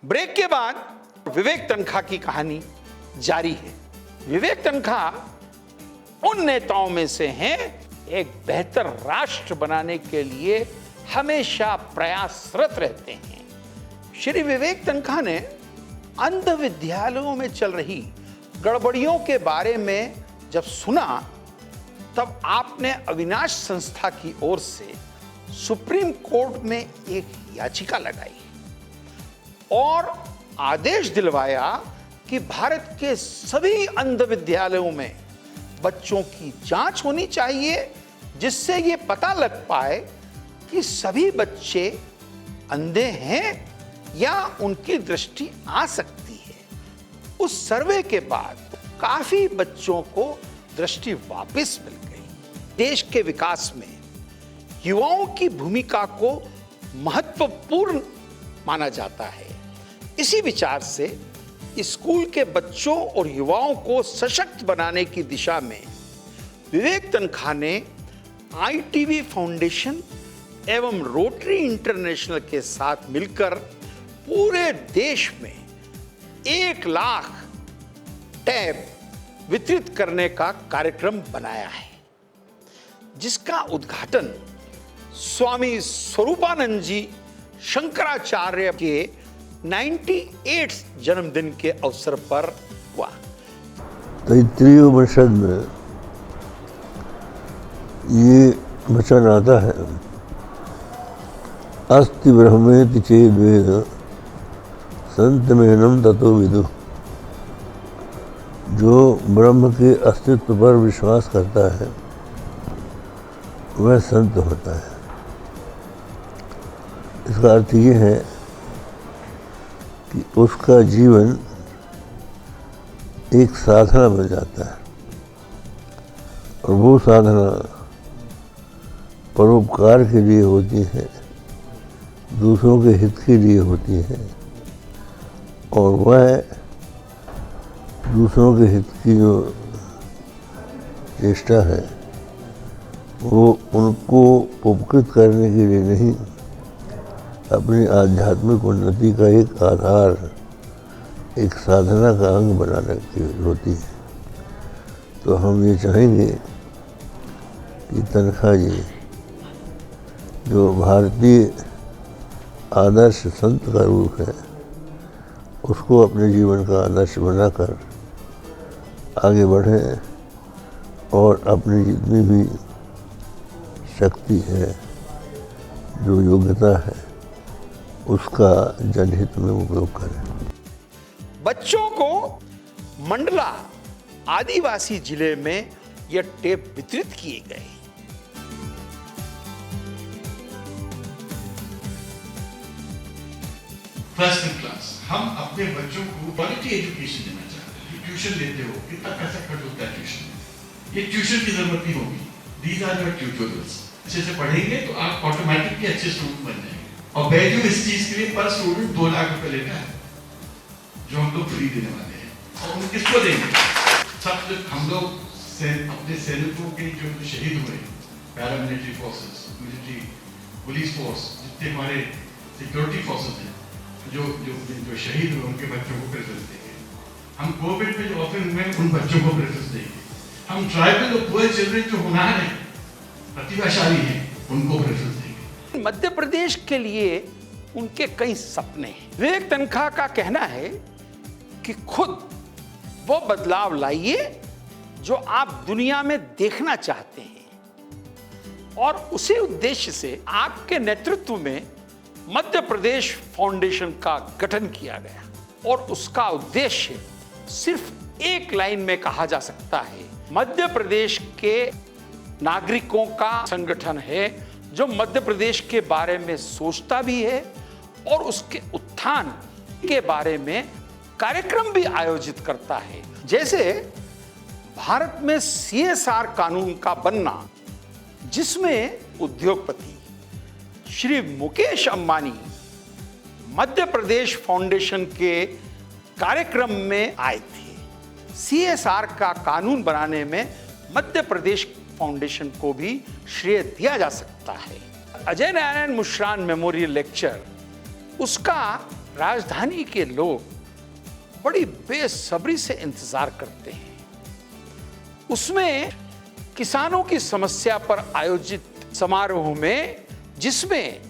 Break के बाद विवेक तन्खा की कहानी जारी है। विवेक तन्खा उन नेताओं में से हैं एक बेहतर राष्ट्र बनाने के लिए हमेशा प्रयासरत रहते हैं। श्री विवेक तन्खा ने अंध विद्यालयों में चल रही गड़बड़ियों के बारे में जब सुना तब आपने अविनाश संस्था की ओर से सुप्रीम कोर्ट में एक याचिका लगाई और आदेश दिलवाया कि भारत के सभी अंध विद्यालयों में बच्चों की जांच होनी चाहिए, जिससे ये पता लग पाए कि सभी बच्चे अंधे हैं या उनकी दृष्टि आ सकती है। उस सर्वे के बाद काफी बच्चों को दृष्टि वापस मिल गई। देश के विकास में युवाओं की भूमिका को महत्वपूर्ण माना जाता है। इसी विचार से स्कूल के बच्चों और युवाओं को सशक्त बनाने की दिशा में विवेक तन्खा ने ITV फाउंडेशन एवं रोटरी इंटरनेशनल के साथ मिलकर पूरे देश में 1 लाख टैब वितरित करने का कार्यक्रम बनाया है, जिसका उद्घाटन स्वामी स्वरूपानंद जी शंकराचार्य के 98 जन्मदिन के अवसर पर हुआ। तैत्तिरीय उपनिषद में ये वचन आता है, अस्ति ब्रह्मेति चेद वेद संतमेनं ततो विदु। जो ब्रह्म के अस्तित्व पर विश्वास करता है वह संत होता है। इसका अर्थ ये है कि उसका जीवन एक साधना बन जाता है और वो साधना परोपकार के लिए होती है, दूसरों के हित के लिए होती है और वह दूसरों के हित की जो चेष्टा है वो उनको उपकृत करने के लिए नहीं, अपनी आध्यात्मिक उन्नति का एक आधार, एक साधना का अंग बनाने की होती है। तो हम ये चाहेंगे कि तन्खा जी जो भारतीय आदर्श संत का रूप है उसको अपने जीवन का आदर्श बनाकर आगे बढ़ें और अपनी जितनी भी शक्ति है, जो योग्यता है, उसका जनहित में उपयोग करें। बच्चों को मंडला आदिवासी जिले में यह टेप वितरित किए गए। फर्स्ट क्लास हम अपने बच्चों को क्वालिटी एजुकेशन देना चाहते हैं। ट्यूशन लेते हो, कितना पैसा खर्च होता है ट्यूशन में, ये ट्यूशन की जरूरत नहीं होगी। These are your tutorials. अच्छे से पढ़ेंगे तो आप ऑटोमेटिकली अच्छे स्टूडेंट बन जाएंगे। और वैल्यू इस चीज के लिए पर स्टूडेंट 2 लाख रुपए लेता है, जो हम लोग फ्री देने वाले हैं। और हम किसको देंगे? सब हम लोग अपने सैनिकों के जो शहीद हुए, paramilitary forces, military, police force, जितने हमारे सिक्योरिटी फोर्सेस हैं, जो शहीद हुए उनके बच्चों को प्रेफरेंस देंगे। हम कोविड में जो ऑफर हुए उन बच्चों को प्रेफरेंस देंगे। हम ट्राइबल और पुअर चिल्ड्रन जो होनहार हैं, प्रतिभाशाली हैं, उनको प्रेफरेंस देंगे। मध्य प्रदेश के लिए उनके कई सपने हैं। विवेक तन्खा का कहना है कि खुद वो बदलाव लाइए जो आप दुनिया में देखना चाहते हैं और उसी उद्देश्य से आपके नेतृत्व में मध्य प्रदेश फाउंडेशन का गठन किया गया और उसका उद्देश्य सिर्फ एक लाइन में कहा जा सकता है, मध्य प्रदेश के नागरिकों का संगठन है जो मध्य प्रदेश के बारे में सोचता भी है और उसके उत्थान के बारे में कार्यक्रम भी आयोजित करता है। जैसे भारत में CSR कानून का बनना, जिसमें उद्योगपति श्री मुकेश अंबानी मध्य प्रदेश फाउंडेशन के कार्यक्रम में आए थे। CSR का कानून बनाने में मध्य प्रदेश फाउंडेशन को भी श्रेय दिया जा सकता है। अजय नारायण मुश्रान मेमोरियल लेक्चर, उसका राजधानी के लोग बड़ी बेसब्री से इंतजार करते हैं। उसमें किसानों की समस्या पर आयोजित समारोह में, जिसमें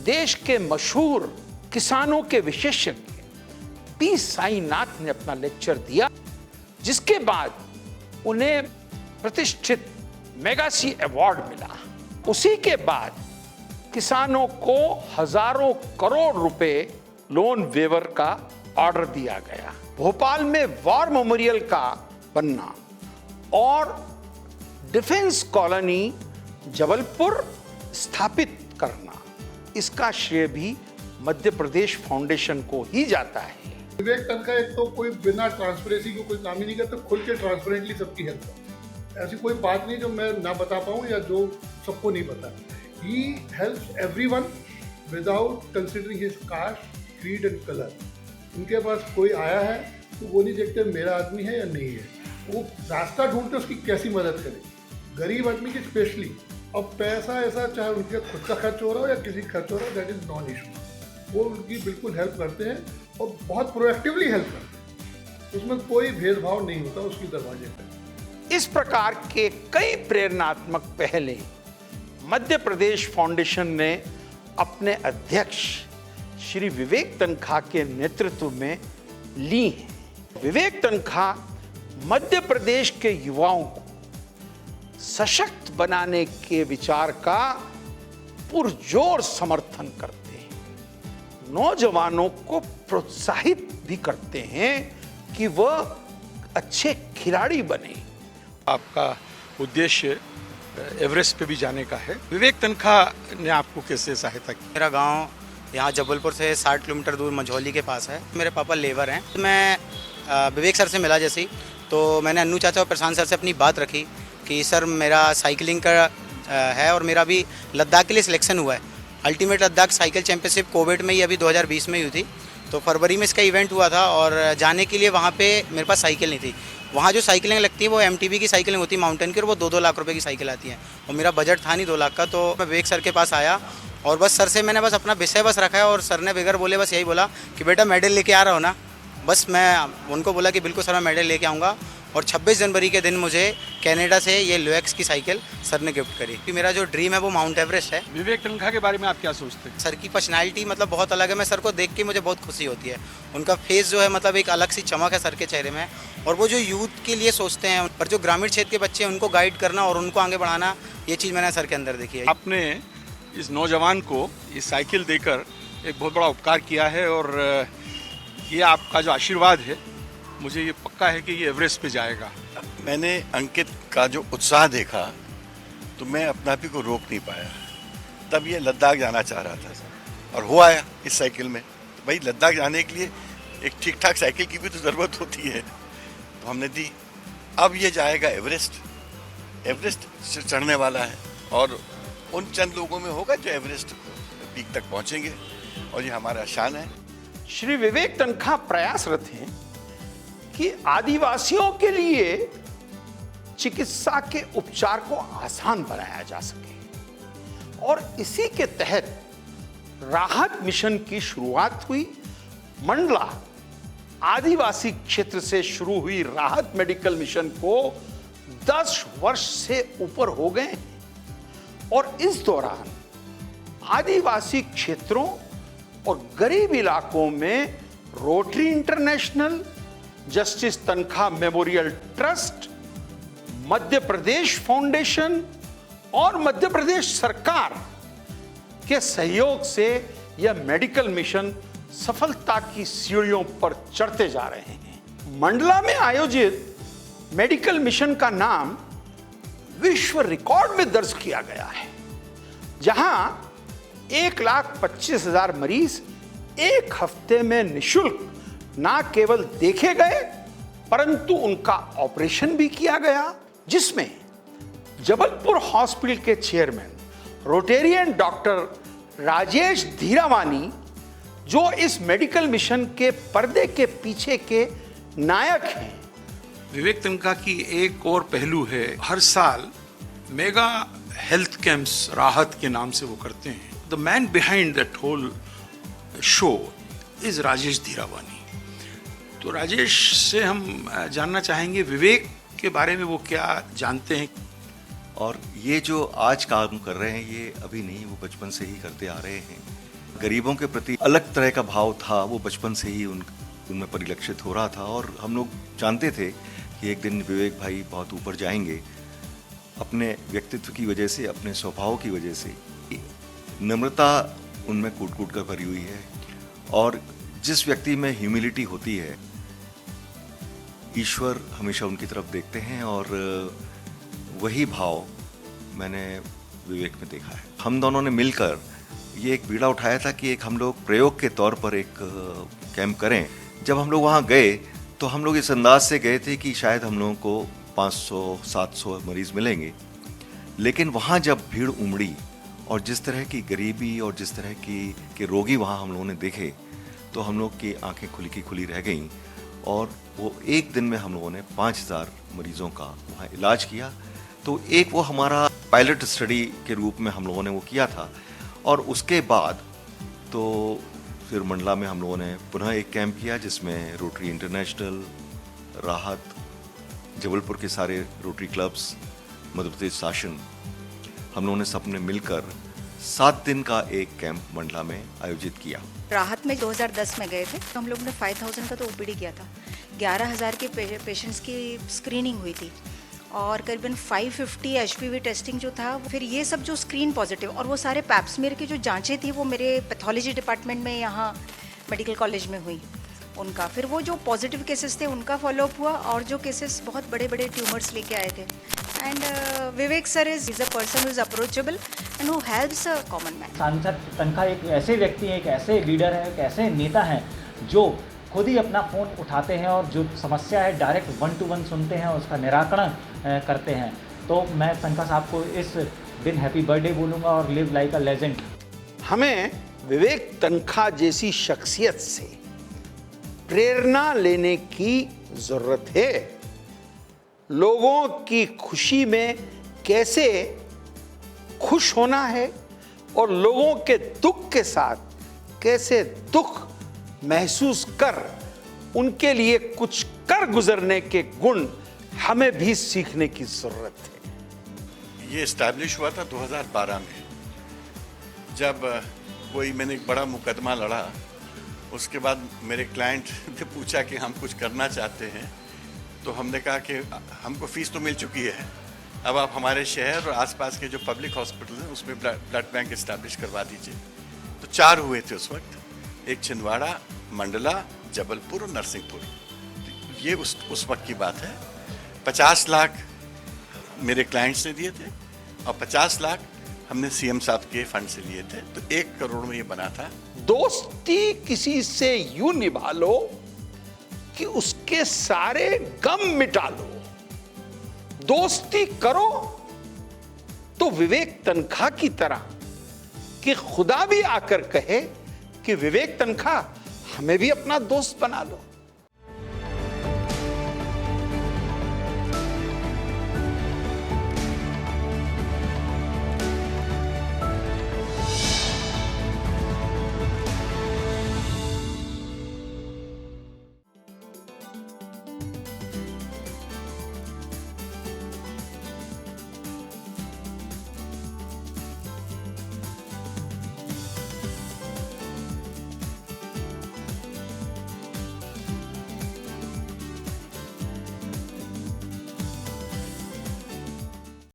देश के मशहूर किसानों के विशेषज्ञ पी साईनाथ ने अपना लेक्चर दिया, जिसके बाद उन्हें प्रतिष्ठित मेगासी अवार्ड मिला। उसी के बाद किसानों को हजारों करोड़ रुपए लोन वेवर का ऑर्डर दिया गया। भोपाल में वॉर मेमोरियल का बनना और डिफेंस कॉलोनी जबलपुर स्थापित करना, इसका श्रेय भी मध्य प्रदेश फाउंडेशन को ही जाता है। विवेक तनखा एक तो कोई बिना ट्रांसपेरेंसी को कोई काम ही नहीं करता, खुल के ट्रांसपेरेंटली सबकी हेल्प करता है। ऐसी कोई बात नहीं जो मैं ना बता पाऊँ या जो सबको नहीं पता। He helps everyone without considering his cast, creed and colour. उनके पास कोई आया है तो वो नहीं देखते मेरा आदमी है या नहीं है, वो रास्ता ढूंढते उसकी कैसी मदद करें, गरीब आदमी की स्पेशली। अब पैसा ऐसा चाहे उनके खुद का खर्च हो रहा हो या किसी का खर्च हो रहा हो, दैट इज़ नॉन इशू। वो उनकी बिल्कुल हेल्प करते हैं और बहुत प्रोएक्टिवली हेल्प करते हैं। उसमें कोई भेदभाव नहीं होता उसकी दरवाजे पर। इस प्रकार के कई प्रेरणात्मक पहले मध्य प्रदेश फाउंडेशन ने अपने अध्यक्ष श्री विवेक तनखा के नेतृत्व में ली हैं। विवेक तनखा मध्य प्रदेश के युवाओं को सशक्त बनाने के विचार का पुरजोर समर्थन करते हैं। नौजवानों को प्रोत्साहित भी करते हैं कि वह अच्छे खिलाड़ी बने। आपका उद्देश्य एवरेस्ट पे भी जाने का है। विवेक तनखा ने आपको कैसे सहायता की? मेरा गांव यहाँ जबलपुर से 60 किलोमीटर दूर मझौली के पास है। मेरे पापा लेबर हैं। मैं विवेक सर से मिला जैसे ही, तो मैंने अन्नू चाचा और प्रशांत सर से अपनी बात रखी कि सर मेरा साइकिलिंग का है और मेरा भी लद्दाख के लिए सिलेक्शन हुआ है। Ultimate Ladakh cycle championship Covid में ही अभी 2020 में हुई थी, तो फरवरी में इसका इवेंट हुआ था और जाने के लिए वहाँ पे मेरे पास साइकिल नहीं थी। वहाँ जो साइकिलें लगती है वो MTB की साइकिलें होती है माउंटेन की, और वो 2-2 लाख रुपए की साइकिल आती हैं और मेरा बजट था नहीं 2 लाख का। तो मैं विवेक सर के पास आया और बस सर से मैंने बस अपना विषय बस रखा है और सर ने बगैर बोले बस यही बोला कि बेटा मेडल लेके आ रहा हो ना। बस मैं उनको बोला कि बिल्कुल सर मैं मेडल लेके आऊँगा। और 26 जनवरी के दिन मुझे कनाडा से ये लुएक्स की साइकिल सर ने गिफ्ट करी। कि मेरा जो ड्रीम है वो माउंट एवरेस्ट है। विवेक तनखा के बारे में आप क्या सोचते हैं? सर की पर्सनैलिटी मतलब बहुत अलग है। मैं सर को देख के मुझे बहुत खुशी होती है। उनका फेस जो है मतलब एक अलग सी चमक है सर के चेहरे में, और वो जो यूथ के लिए सोचते हैं, पर जो ग्रामीण क्षेत्र के बच्चे हैं उनको गाइड करना और उनको आगे बढ़ाना, ये चीज़ मैंने सर के अंदर देखी है। आपने इस नौजवान को ये साइकिल देकर एक बहुत बड़ा उपकार किया है और ये आपका जो आशीर्वाद है, मुझे ये पक्का है कि ये एवरेस्ट पे जाएगा। मैंने अंकित का जो उत्साह देखा तो मैं अपने आप ही को रोक नहीं पाया। तब ये लद्दाख जाना चाह रहा था और हो आया इस साइकिल में। तो भाई लद्दाख जाने के लिए एक ठीक ठाक साइकिल की भी तो ज़रूरत होती है, तो हमने दी। अब ये जाएगा एवरेस्ट चढ़ने वाला है और उन चंद लोगों में होगा जो एवरेस्ट पीक तक पहुँचेंगे, और ये हमारा शान है। श्री विवेक तनखा प्रयासरत हैं कि आदिवासियों के लिए चिकित्सा के उपचार को आसान बनाया जा सके, और इसी के तहत राहत मिशन की शुरुआत हुई। मंडला आदिवासी क्षेत्र से शुरू हुई राहत मेडिकल मिशन को 10 वर्ष से ऊपर हो गए, और इस दौरान आदिवासी क्षेत्रों और गरीब इलाकों में रोटरी इंटरनेशनल, जस्टिस तनखा memorial trust, Madhya Pradesh foundation और मध्य प्रदेश सरकार के सहयोग से यह मेडिकल मिशन सफलता की सीढ़ियों पर चढ़ते जा रहे हैं। मंडला में आयोजित मेडिकल मिशन का नाम विश्व रिकॉर्ड में दर्ज किया गया है, जहां 1,25,000 मरीज एक हफ्ते में निशुल्क ना केवल देखे गए परंतु उनका ऑपरेशन भी किया गया, जिसमें जबलपुर हॉस्पिटल के चेयरमैन रोटेरियन डॉक्टर राजेश धीरावानी, जो इस मेडिकल मिशन के पर्दे के पीछे के नायक हैं। विवेक तनखा की एक और पहलू है, हर साल मेगा हेल्थ कैंप्स राहत के नाम से वो करते हैं। The man behind that whole show is Rajesh Dhirawani. तो राजेश से हम जानना चाहेंगे विवेक के बारे में वो क्या जानते हैं। और ये जो आज काम कर रहे हैं ये अभी नहीं, वो बचपन से ही करते आ रहे हैं। गरीबों के प्रति अलग तरह का भाव था, वो बचपन से ही उनमें परिलक्षित हो रहा था। और हम लोग जानते थे कि एक दिन विवेक भाई बहुत ऊपर जाएंगे, अपने व्यक्तित्व की वजह से, अपने स्वभाव की वजह से। नम्रता उनमें कूट कूट कर भरी हुई है, और जिस व्यक्ति में ह्यूमिलिटी होती है, ईश्वर हमेशा उनकी तरफ देखते हैं, और वही भाव मैंने विवेक में देखा है। हम दोनों ने मिलकर ये एक बीड़ा उठाया था कि एक हम लोग प्रयोग के तौर पर एक कैंप करें। जब हम लोग वहाँ गए तो हम लोग इस अंदाज से गए थे कि शायद हम लोगों को 500-700 मरीज मिलेंगे, लेकिन वहाँ जब भीड़ उमड़ी और जिस तरह की गरीबी और जिस तरह के रोगी वहाँ हम लोगों ने देखे, तो हम लोग की आंखें खुली की खुली रह गईं। और वो एक दिन में हम लोगों ने 5000 मरीजों का वहाँ इलाज किया। तो एक वो हमारा पायलट स्टडी के रूप में हम लोगों ने वो किया था। और उसके बाद तो फिर मंडला में हम लोगों ने पुनः एक कैंप किया, जिसमें रोटरी इंटरनेशनल, राहत, जबलपुर के सारे रोटरी क्लब्स, मध्य प्रदेश शासन, हम लोगों ने सबने मिलकर 7 दिन का एक कैंप मंडला में आयोजित किया। राहत में 2010 में गए थे, तो हम लोग ने 5000 का तो ओपीडी किया था। 11000 के पेशेंट्स की स्क्रीनिंग हुई थी, और करीबन 550 एचपीवी टेस्टिंग जो था। फिर ये सब जो स्क्रीन पॉजिटिव, और वो सारे पैप्समीयर की जो जांचें थी वो मेरे पैथोलॉजी डिपार्टमेंट में यहाँ मेडिकल कॉलेज में हुई उनका। फिर वो जो पॉजिटिव केसेस थे उनका फॉलोअप हुआ, और जो केसेस बहुत बड़े बड़े ट्यूमर्स लेके आए थे। And Vivek sir is a person who is approachable and who helps a common man. सांसद तनखा एक ऐसे व्यक्ति हैं, एक ऐसे लीडर हैं, एक ऐसे नेता हैं जो खुद ही अपना फ़ोन उठाते हैं और जो समस्या है डायरेक्ट 1 to 1 सुनते हैं और उसका निराकरण करते हैं। तो मैं तनखा साहब को इस दिन हैप्पी बर्थडे बोलूँगा और लिव लाइक अ लेजेंड। हमें विवेक तनखा जैसी शख्सियत से प्रेरणा लेने की जरूरत है। लोगों की खुशी में कैसे खुश होना है और लोगों के दुख के साथ कैसे दुख महसूस कर उनके लिए कुछ कर गुजरने के गुण हमें भी सीखने की जरूरत है। ये इस्टेब्लिश हुआ था 2012 में, जब मैंने एक बड़ा मुकदमा लड़ा। उसके बाद मेरे क्लाइंट ने पूछा कि हम कुछ करना चाहते हैं, तो हमने कहा कि हमको फीस तो मिल चुकी है, अब आप हमारे शहर और आसपास के जो पब्लिक हॉस्पिटल हैं उसमें ब्लड बैंक इस्टेब्लिश करवा दीजिए। तो 4 हुए थे उस वक्त, एक छिंदवाड़ा, मंडला, जबलपुर और नरसिंहपुर। ये उस वक्त की बात है। 50 लाख मेरे क्लाइंट्स ने दिए थे और 50 लाख हमने सीएम साहब के फंड से लिए थे। तो 1 करोड़ में ये बना था। दोस्ती किसी से यूं निभा लो कि उसके सारे गम मिटा लो। दोस्ती करो तो विवेक तनखा की तरह कि खुदा भी आकर कहे कि विवेक तनखा हमें भी अपना दोस्त बना लो।